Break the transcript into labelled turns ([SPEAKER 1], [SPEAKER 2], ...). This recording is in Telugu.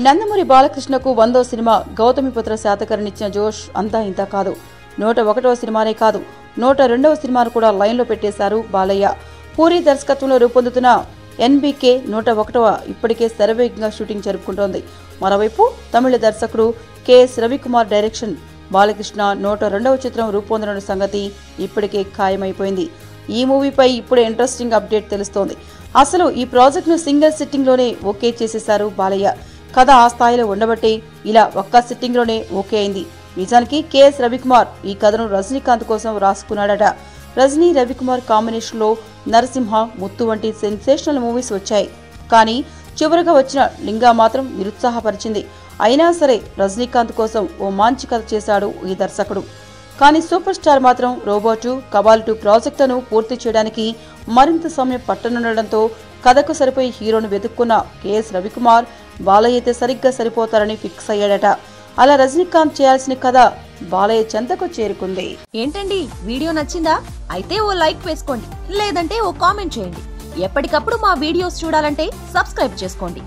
[SPEAKER 1] నందమూరి బాలకృష్ణకు 100వ సినిమా గౌతమిపుత్ర శాతకర్ణిచ్చిన జోష్ అంతా ఇంత కాదు. 101వ సినిమానే కాదు, 102వ సినిమాను కూడా లైన్లో పెట్టేశారు బాలయ్య. పూరి దర్శకత్వంలో రూపొందుతున్న ఎన్బీకే 101వ ఇప్పటికే శరవేగంగా షూటింగ్ జరుపుకుంటోంది. మరోవైపు తమిళ దర్శకుడు కెఎస్ రవికుమార్ డైరెక్షన్ బాలకృష్ణ 102వ చిత్రం రూపొందనున్న సంగతి ఇప్పటికే ఖాయమైపోయింది. ఈ మూవీపై ఇప్పుడే ఇంట్రెస్టింగ్ అప్డేట్ తెలుస్తోంది. అసలు ఈ ప్రాజెక్టును సింగిల్ సిట్టింగ్లోనే ఓకే చేసేశారు బాలయ్య. కథ ఆ స్థాయిలో ఉండబట్టే ఇలా ఒక్క సిట్టింగ్లోనే ఓకే అయింది. నిజానికి కెఎస్ రవికుమార్ ఈ కథను రజనీకాంత్ కోసం రాసుకున్నాడట. రజనీ రవికుమార్ కాంబినేషన్లో నరసింహ, ముత్తు వంటి సెన్సేషనల్ మూవీస్ వచ్చాయి. కానీ చివరగా వచ్చిన లింగా మాత్రం నిరుత్సాహపరిచింది. అయినా సరే రజనీకాంత్ కోసం ఓ మంచి కథ చేశాడు ఈ దర్శకుడు. కానీ సూపర్ స్టార్ మాత్రం రోబోటు, కబాల్ 2 ప్రాజెక్టును పూర్తి చేయడానికి మరింత సమయం పట్టనుండడంతో కథకు సరిపోయి హీరోను వెతుక్కున్న కెఎస్ రవికుమార్ బాలయ్య అయితే సరిగ్గా సరిపోతారని ఫిక్స్ అయ్యాడట. అలా రజనీకాంత్ చేయాల్సిన కథ బాలయ్య చెంతకు చేరుకుంది.
[SPEAKER 2] ఏంటండి, వీడియో నచ్చిందా? అయితే ఓ లైక్ వేసుకోండి, లేదంటే ఓ కామెంట్ చేయండి. ఎప్పటికప్పుడు మా వీడియోస్ చూడాలంటే సబ్స్క్రైబ్ చేసుకోండి.